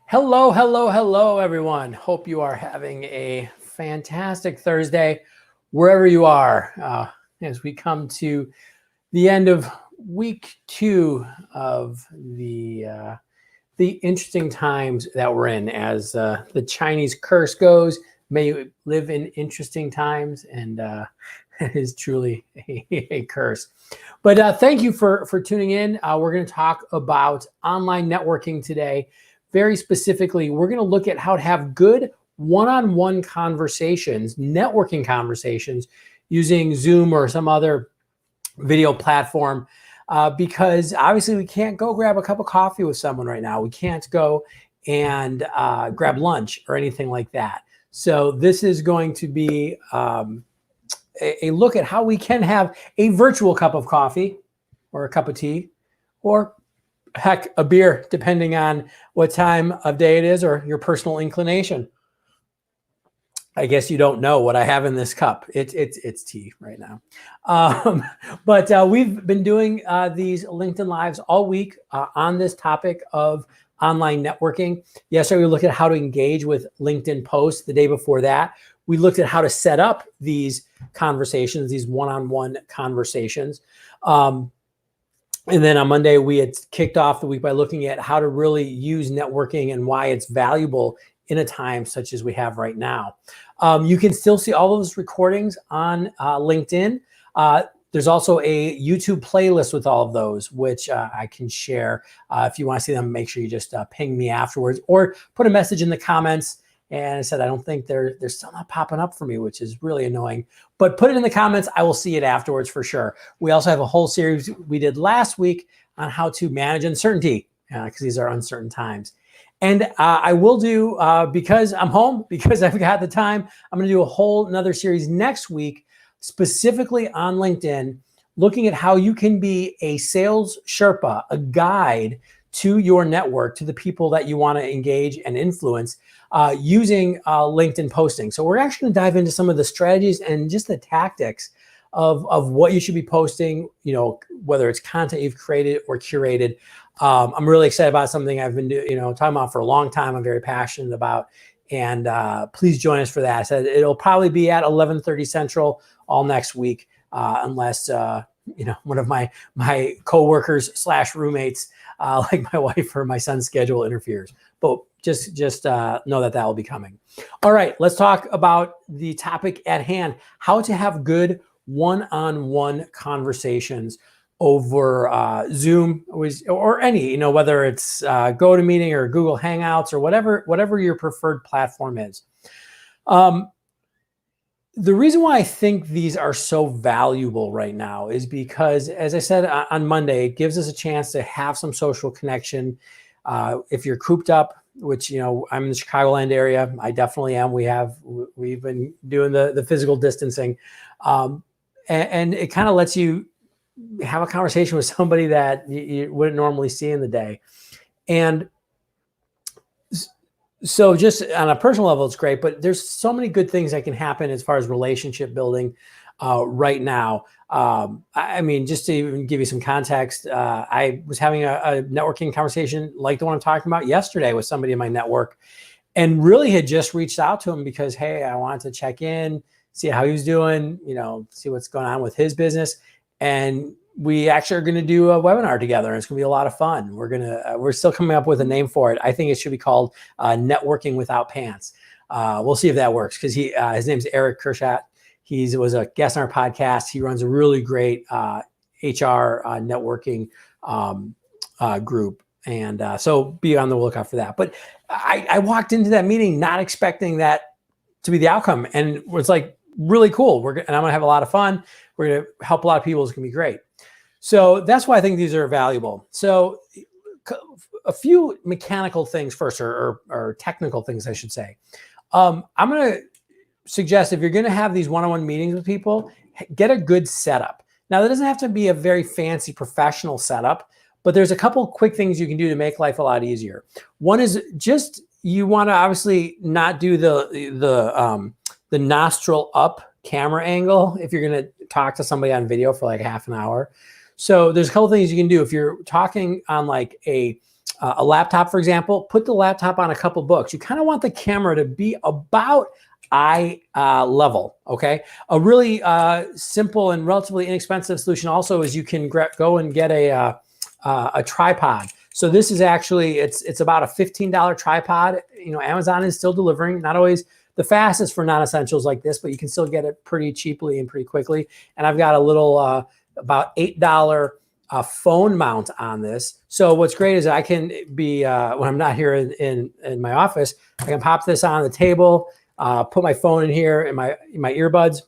Hello, hello, hello, everyone. Hope you are having a fantastic Thursday wherever you are as we come to the end of week 2 of the interesting times that we're in. As the Chinese curse goes, may you live in interesting times, and it is truly a curse. But thank you for tuning in. We're going to talk about online networking today. Very specifically, we're going to look at how to have good one-on-one conversations, networking conversations, using Zoom or some other video platform, because obviously we can't go grab a cup of coffee with someone right now. We can't go and grab lunch or anything like that. So this is going to be a look at how we can have a virtual cup of coffee or a cup of tea, or heck, a beer, depending on what time of day it is or your personal inclination. I guess you don't know what I have in this cup. It's tea right now. But we've been doing these LinkedIn Lives all week on this topic of online networking. Yesterday, we looked at how to engage with LinkedIn posts. The day before that, we looked at how to set up these conversations, these one-on-one conversations. And then on Monday, we had kicked off the week by looking at how to really use networking and why it's valuable in a time such as we have right now. You can still see all of those recordings on LinkedIn. There's also a YouTube playlist with all of those, which I can share. If you want to see them, make sure you just ping me afterwards or put a message in the comments. And I said, I don't think they're still not popping up for me, which is really annoying. But put it in the comments. I will see it afterwards for sure. We also have a whole series we did last week on how to manage uncertainty, because these are uncertain times. And I will do, because I'm home, because I've got the time, I'm going to do a whole another series next week, specifically on LinkedIn, looking at how you can be a sales Sherpa, a guide to your network, to the people that you want to engage and influence using LinkedIn posting. So we're actually going to dive into some of the strategies and just the tactics of what you should be posting, whether it's content you've created or curated. I'm really excited about something I've been talking about for a long time. I'm very passionate about, and please join us for that. I said it'll probably be at 11:30 Central all next week, unless one of my coworkers / roommates, like my wife or my son's schedule interferes. But just know that will be coming. All right, let's talk about the topic at hand: how to have good one-on-one conversations over Zoom or any, whether it's GoToMeeting or Google Hangouts or whatever your preferred platform is. The reason why I think these are so valuable right now is because, as I said on Monday, it gives us a chance to have some social connection. If you're cooped up, which, I'm in the Chicagoland area, I definitely am. We've been doing the physical distancing, and it kind of lets you have a conversation with somebody that you wouldn't normally see in the day. And so just on a personal level, it's great, but there's so many good things that can happen as far as relationship building right now. I mean, just to even give you some context, I was having a networking conversation like the one I'm talking about yesterday with somebody in my network, and really had just reached out to him because, hey, I wanted to check in, see how he was doing, see what's going on with his business. And we actually are going to do a webinar together, and it's going to be a lot of fun. We're still coming up with a name for it. I think it should be called Networking Without Pants. We'll see if that works, because his name's Eric Kershat. He was a guest on our podcast. He runs a really great HR networking group. And so be on the lookout for that. But I walked into that meeting not expecting that to be the outcome. And it was like really cool. And I'm going to have a lot of fun. We're going to help a lot of people. It's going to be great. So that's why I think these are valuable. So a few mechanical things first, or technical things, I should say. I'm going to suggest, if you're going to have these one-on-one meetings with people, get a good setup. Now, that doesn't have to be a very fancy professional setup, but there's a couple quick things you can do to make life a lot easier. One is just, you want to obviously not do the nostril up camera angle if you're going to talk to somebody on video for like half an hour. So there's a couple things you can do. If you're talking on like a a laptop, for example, put the laptop on a couple books. You kind of want the camera to be about eye level, okay? A really simple and relatively inexpensive solution also is you can go and get a tripod. So this is actually, it's about a $15 tripod. You know, Amazon is still delivering, not always the fastest for non-essentials like this, but you can still get it pretty cheaply and pretty quickly. And I've got a little about $8 phone mount on this. So what's great is I can be, when I'm not here in my office, I can pop this on the table, put my phone in here and my earbuds.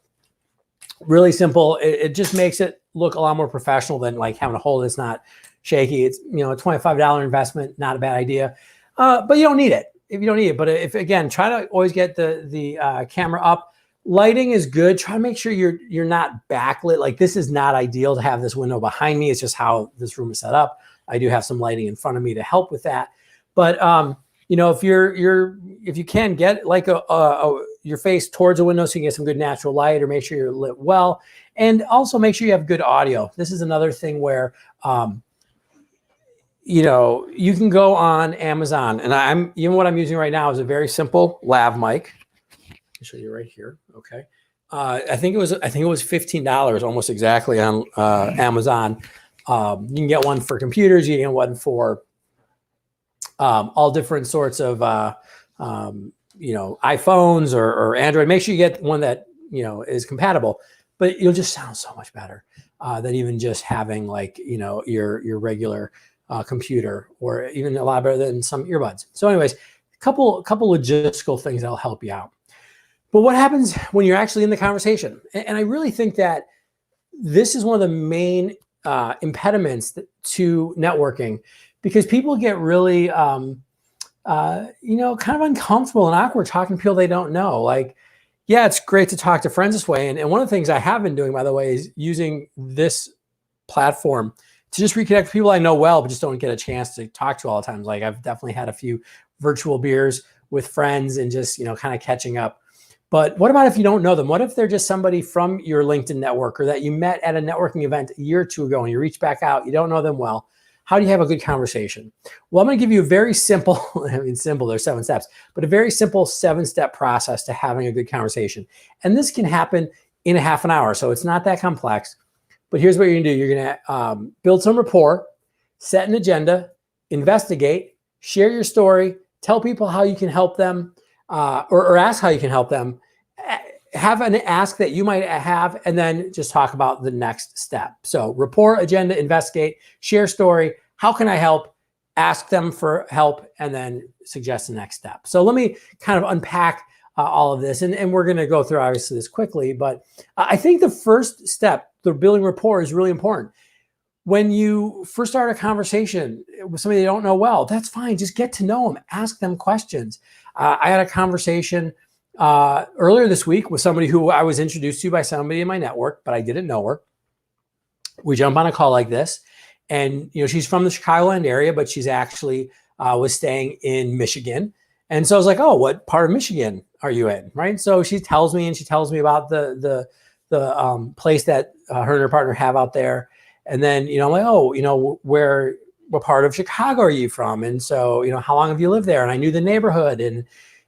Really simple. It just makes it look a lot more professional than like having to hold it. It's not shaky. It's, you know, a $25 investment, not a bad idea. But you don't need it if you don't need it. But if, again, try to always get the camera up. Lighting is good. Try to make sure you're not backlit. Like, this is not ideal to have this window behind me. It's just how this room is set up. I do have some lighting in front of me to help with that. But you know, if you can get like your face towards a window so you can get some good natural light, or make sure you're lit well, and also make sure you have good audio. This is another thing where you know, you can go on Amazon, and even what I'm using right now is a very simple lav mic. I'll show you right here. Okay. I think it was $15 almost exactly on Amazon. You can get one for computers. You can get one for all different sorts of you know, iPhones or Android. Make sure you get one that, you know, is compatible, but you'll just sound so much better than even just having, like, you know, your regular computer, or even a lot better than some earbuds. So anyways, a couple logistical things that'll help you out. But what happens when you're actually in the conversation? And I really think that this is one of the main impediments to networking, because people get really, you know, kind of uncomfortable and awkward talking to people they don't know. Like, yeah, it's great to talk to friends this way. And one of the things I have been doing, by the way, is using this platform to just reconnect with people I know well, but just don't get a chance to talk to all the time. Like, I've definitely had a few virtual beers with friends and just, you know, kind of catching up. But what about if you don't know them? What if they're just somebody from your LinkedIn network, or that you met at a networking event a year or two ago and you reach back out, you don't know them well? How do you have a good conversation? Well, I'm going to give you a very simple, I mean, simple, there's 7 steps, but a very simple 7-step process to having a good conversation. And this can happen in a half an hour. So it's not that complex, but here's what you're going to do. You're going to build some rapport, set an agenda, investigate, share your story, tell people how you can help them, or ask how you can help them, have an ask that you might have, and then just talk about the next step. So rapport, agenda, investigate, share story, how can I help, ask them for help, and then suggest the next step. So let me kind of unpack all of this, and we're going to go through obviously this quickly, but I think the first step, the building rapport, is really important. When you first start a conversation with somebody you don't know well, that's fine. Just get to know them, ask them questions. I had a conversation earlier this week with somebody who I was introduced to by somebody in my network, but I didn't know her. We jump on a call like this, and, you know, she's from the Chicagoland area, but she's actually was staying in Michigan. And so I was like, oh, what part of Michigan are you in? Right. So she tells me about the place that her and her partner have out there. And then, you know, I'm like, oh, you know, what part of Chicago are you from? And so, you know, how long have you lived there? And I knew the neighborhood, and,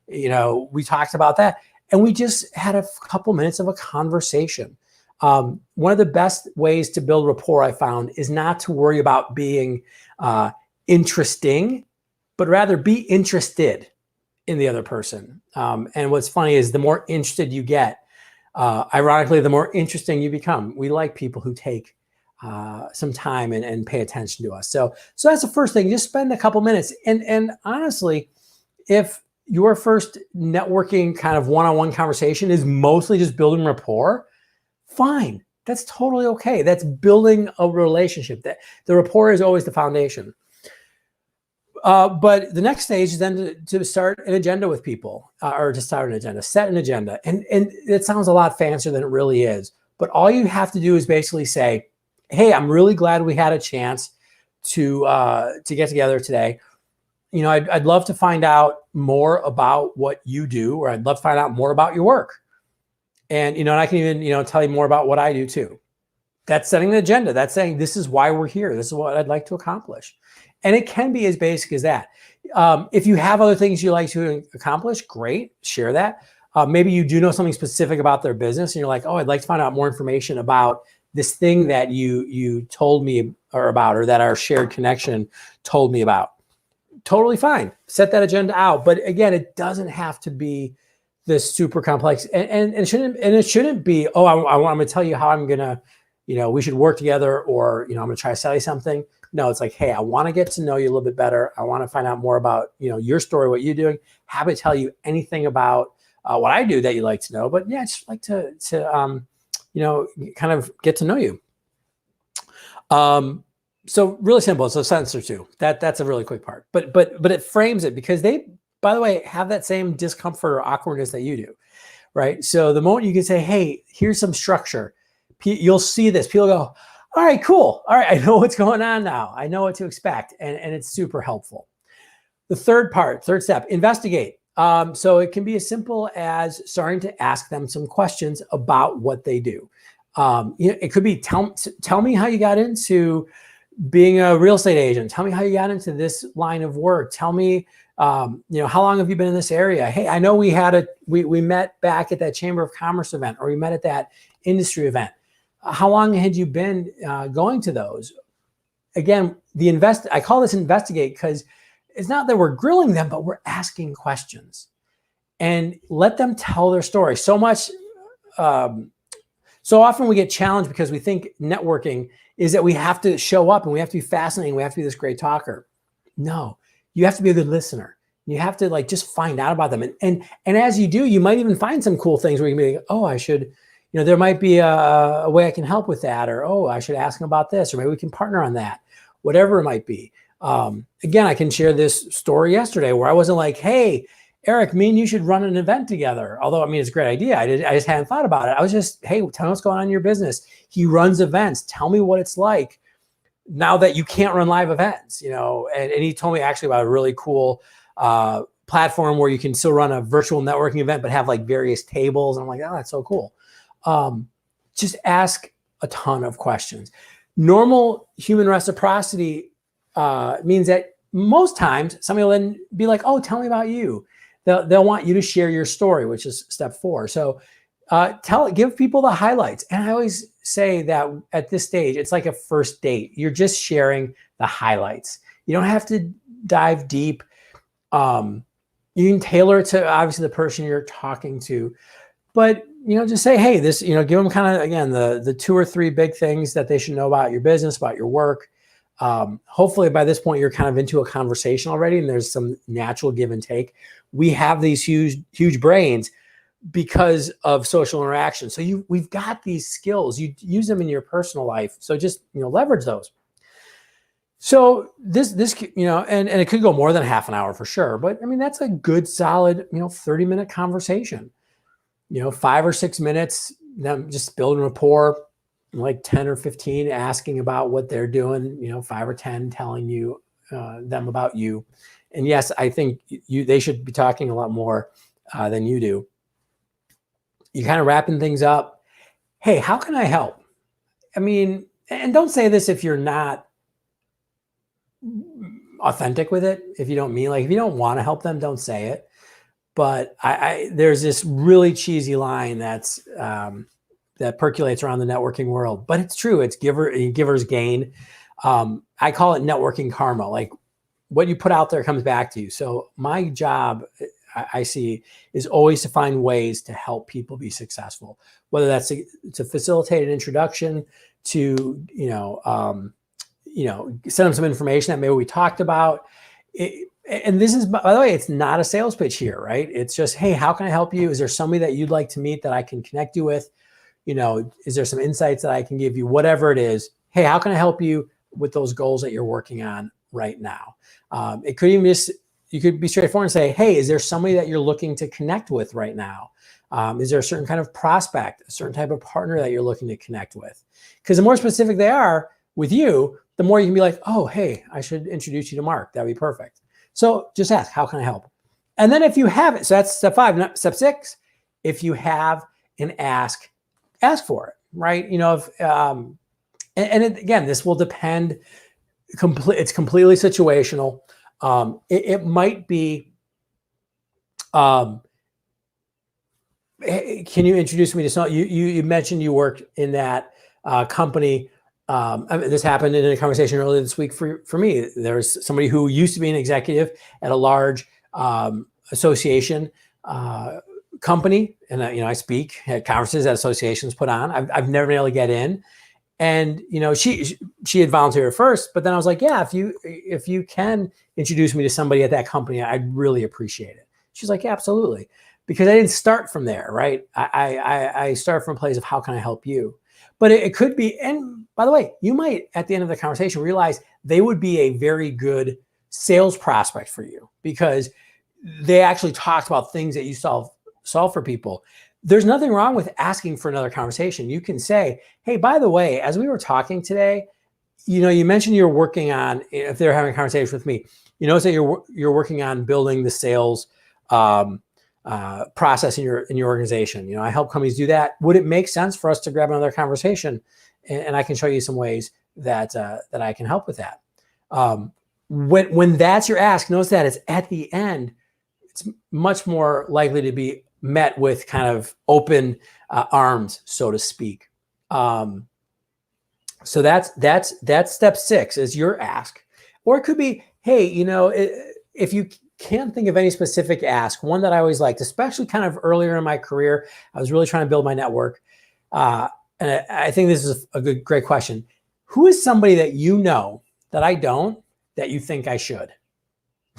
you know, we talked about that, and we just had a couple minutes of a conversation. One of the best ways to build rapport, I found, is not to worry about being interesting, but rather be interested in the other person. And what's funny is the more interested you get, ironically, the more interesting you become. We like people who take some time and pay attention to us. So that's the first thing. Just spend a couple minutes. And honestly, if your first networking kind of one-on-one conversation is mostly just building rapport, fine. That's totally okay. That's building a relationship. That the rapport is always the foundation. But the next stage is then to start an agenda with people, or to start an agenda, set an agenda. And it sounds a lot fancier than it really is. But all you have to do is basically say, hey, I'm really glad we had a chance to get together today. You know, I'd love to find out more about what you do, or I'd love to find out more about your work. And, you know, and I can even, you know, tell you more about what I do too. That's setting the agenda. That's saying, this is why we're here. This is what I'd like to accomplish. And it can be as basic as that. If you have other things you like to accomplish, great, share that. Maybe you do know something specific about their business and you're like, oh, I'd like to find out more information about this thing that you told me or that our shared connection told me about. Totally fine. Set that agenda out. But again, it doesn't have to be this super complex, and it shouldn't be, oh, I'm going to tell you how I'm going to, we should work together, or, I'm going to try to sell you something. No, it's like, hey, I want to get to know you a little bit better. I want to find out more about, your story, what you're doing. Happy to tell you anything about what I do that you'd like to know. But yeah, I just like to kind of get to know you. So really simple. It's a sentence or two. That's a really quick part. But it frames it, because they, by the way, have that same discomfort or awkwardness that you do, right? So the moment you can say, hey, here's some structure, you'll see this. People go, all right, cool. All right, I know what's going on now. I know what to expect. And it's super helpful. The third step, investigate. So it can be as simple as starting to ask them some questions about what they do. It could be, tell me how you got into being a real estate agent. Tell me how you got into this line of work. Tell me, how long have you been in this area? Hey, I know we met back at that Chamber of Commerce event, or we met at that industry event. How long had you been going to those? Again, I call this investigate, because it's not that we're grilling them, but we're asking questions, and let them tell their story. So often we get challenged because we think networking is that we have to show up and we have to be fascinating. We have to be this great talker. No, you have to be a good listener. You have to just find out about them. And as you do, you might even find some cool things where you may be, oh, I should, there might be a way I can help with that, or, oh, I should ask them about this, or maybe we can partner on that, whatever it might be. Again, I can share this story yesterday where I wasn't like, hey, Eric, me and you should run an event together. Although, it's a great idea. I just hadn't thought about it. I was just, hey, tell me what's going on in your business. He runs events. Tell me what it's like now that you can't run live events, and he told me actually about a really cool platform where you can still run a virtual networking event, but have various tables. And I'm like, oh, that's so cool. Just ask a ton of questions. Normal human reciprocity means that most times somebody will then be like, oh, tell me about you. They'll want you to share your story, which is step 4. So give people the highlights. And I always say that at this stage, it's like a first date. You're just sharing the highlights. You don't have to dive deep. You can tailor it to obviously the person you're talking to, but just say, hey, this, give them kind of, again, the 2 or 3 big things that they should know about your business, about your work. Hopefully by this point, you're kind of into a conversation already, and there's some natural give and take. We have these huge brains because of social interaction. So we've got these skills. You use them in your personal life. So just, leverage those. So this, and it could go more than half an hour for sure, but that's a good solid, 30-minute conversation, 5 or 6 minutes, them just building rapport, 10 or 15 asking about what they're doing, 5 or 10 telling you them about you. And yes, I think they should be talking a lot more than you do. You kind of wrapping things up. Hey, how can I help? And don't say this if you're not authentic with it. If you don't mean, if you don't want to help them, don't say it. But there's this really cheesy line that's that percolates around the networking world, but it's true. It's giver's gain. I call it networking karma. What you put out there comes back to you. So my job, I see, is always to find ways to help people be successful, whether that's to facilitate an introduction, to send them some information that maybe we talked about. And this is, by the way, it's not a sales pitch here, right? It's just, hey, how can I help you? Is there somebody that you'd like to meet that I can connect you with? Is there some insights that I can give you? Whatever it is, hey, how can I help you with those goals that you're working on right now? It could even you could be straightforward and say, hey, is there somebody that you're looking to connect with right now? Is there a certain kind of prospect, a certain type of partner that you're looking to connect with? Because the more specific they are with you, the more you can be like, oh, hey, I should introduce you to Mark. That'd be perfect. So just ask, how can I help? And then if you have it, so that's step 5. Step 6, if you have an ask for it, right? Again, this will depend. It's completely situational. It might be, hey, can you introduce me to someone? You mentioned you worked in that company. This happened in a conversation earlier this week for me. There's somebody who used to be an executive at a large association company, and I speak at conferences that associations put on. I've never been able to get in, and she had volunteered at first, but then I was like, yeah, if you can introduce me to somebody at that company, I'd really appreciate it. She's like, yeah, absolutely, because I didn't start from there, right? I start from a place of how can I help you, but it could be. And by the way, you might at the end of the conversation realize they would be a very good sales prospect for you because they actually talked about things that you solve for people. There's nothing wrong with asking for another conversation. You can say, hey, by the way, as we were talking today, you mentioned you're working on, if they're having a conversation with me, say you're working on building the sales process in your organization. I help companies do that. Would it make sense for us to grab another conversation? And I can show you some ways that I can help with that. When that's your ask, notice that it's at the end. It's much more likely to be met with kind of open arms, so to speak. So that's step 6 is your ask. Or it could be, hey, if you can't think of any specific ask, one that I always liked, especially kind of earlier in my career, I was really trying to build my network. And I think this is a great question. Who is somebody that that I don't, that you think I should?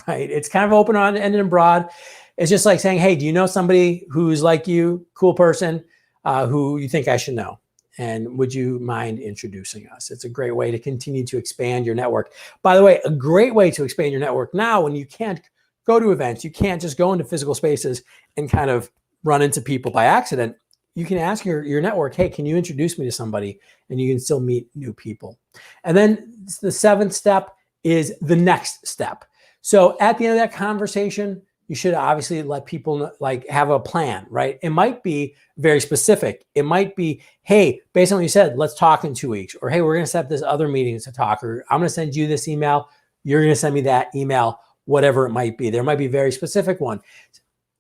Right? It's kind of open-ended and broad. It's just like saying, hey, do you know somebody who's like you, cool person, who you think I should know? And would you mind introducing us? It's a great way to continue to expand your network. By the way, a great way to expand your network now when you can't go to events, you can't just go into physical spaces and kind of run into people by accident. You can ask your network, hey, can you introduce me to somebody? And you can still meet new people. And then the 7th step is the next step. So at the end of that conversation, you should obviously let people have a plan, right? It might be very specific. It might be, hey, based on what you said, let's talk in 2 weeks. Or, hey, we're going to set up this other meeting to talk. Or I'm going to send you this email. You're going to send me that email, whatever it might be. There might be a very specific one.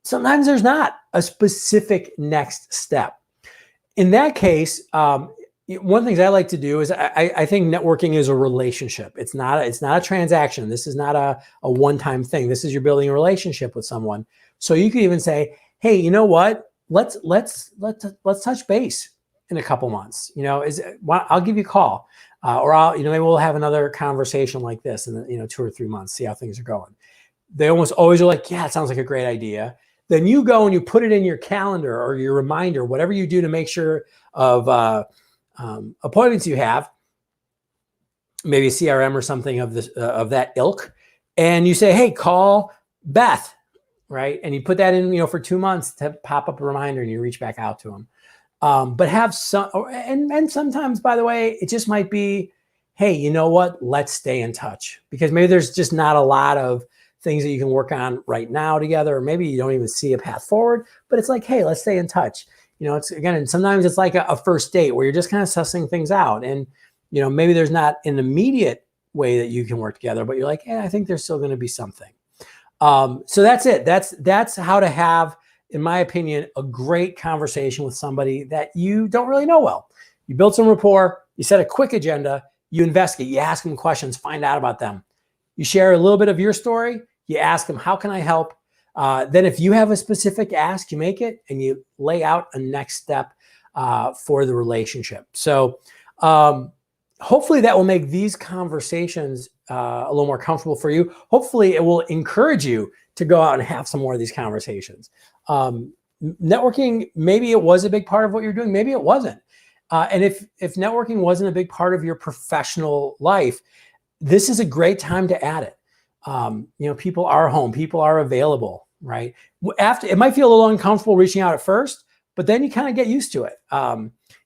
Sometimes there's not a specific next step. In that case, one of the things I like to do is I think networking is a relationship. It's not a transaction. This is not a one-time thing. This is you're building a relationship with someone. So you could even say, hey, you know what? Let's touch base in a couple months. I'll give you a call, or maybe we'll have another conversation like this in 2 or 3 months. See how things are going. They almost always are like, yeah, it sounds like a great idea. Then you go and you put it in your calendar or your reminder, whatever you do to make sure of appointments you have, maybe a CRM or something of that ilk, and you say, hey, call Beth, right? And you put that in, for 2 months to pop up a reminder, and you reach back out to them. But have some, and sometimes, by the way, it just might be, hey, you know what? Let's stay in touch, because maybe there's just not a lot of things that you can work on right now together, or maybe you don't even see a path forward, but it's like, hey, let's stay in touch. It's again, and sometimes it's like a first date where you're just kind of sussing things out. And, maybe there's not an immediate way that you can work together, but you're like, hey, I think there's still going to be something. So that's it. That's how to have, in my opinion, a great conversation with somebody that you don't really know well. You build some rapport, you set a quick agenda, you investigate, you ask them questions, find out about them. You share a little bit of your story, you ask them, how can I help? Then if you have a specific ask, you make it and you lay out a next step for the relationship. So hopefully that will make these conversations a little more comfortable for you. Hopefully it will encourage you to go out and have some more of these conversations. Networking, maybe it was a big part of what you're doing. Maybe it wasn't. And if networking wasn't a big part of your professional life, this is a great time to add it. People are home, people are available, right? After, it might feel a little uncomfortable reaching out at first, but then you kind of get used to it.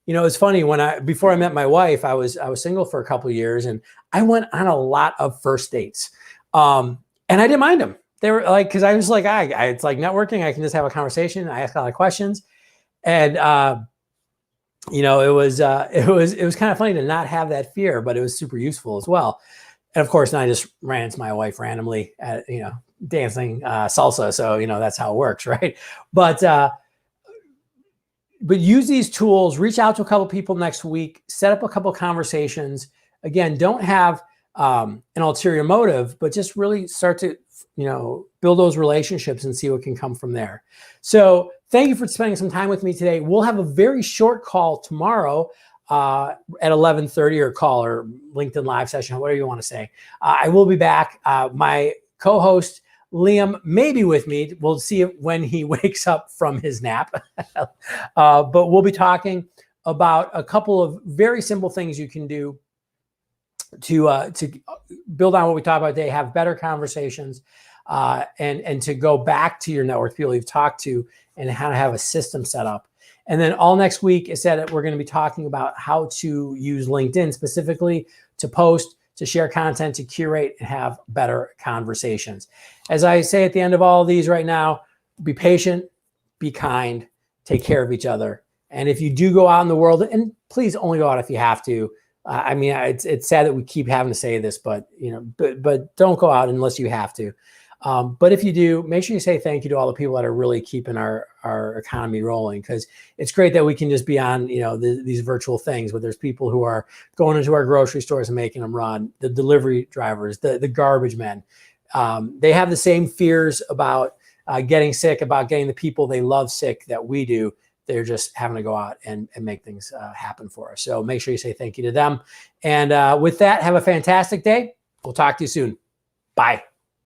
It's funny, before I met my wife, I was single for a couple of years, and I went on a lot of first dates. And I didn't mind them. They were like, cause I was like, it's like networking. I can just have a conversation. I ask a lot of questions. And it was kind of funny to not have that fear, but it was super useful as well. And of course, I just ran into my wife randomly at, dancing salsa. So, that's how it works, right? But use these tools, reach out to a couple people next week, set up a couple conversations. Again, don't have an ulterior motive, but just really start to, build those relationships and see what can come from there. So thank you for spending some time with me today. We'll have a very short call tomorrow at 11:30, or call or LinkedIn live session, whatever you want to say. I will be back. My co-host Liam may be with me. We'll see when he wakes up from his nap. But we'll be talking about a couple of very simple things you can do to build on what we talked about today, have better conversations, and to go back to your network, people you've talked to, and how to have a system set up. And then all next week is that we're going to be talking about how to use LinkedIn specifically to post, to share content, to curate, and have better conversations. As I say at the end of all of these right now, be patient, be kind, take care of each other. And if you do go out in the world, and please only go out if you have to. It's sad that we keep having to say this, but but don't go out unless you have to. But if you do, make sure you say thank you to all the people that are really keeping our economy rolling, because it's great that we can just be on these virtual things, but there's people who are going into our grocery stores and making them run, the delivery drivers, the garbage men. They have the same fears about getting sick, about getting the people they love sick that we do. They're just having to go out and make things happen for us. So make sure you say thank you to them. And with that, have a fantastic day. We'll talk to you soon. Bye.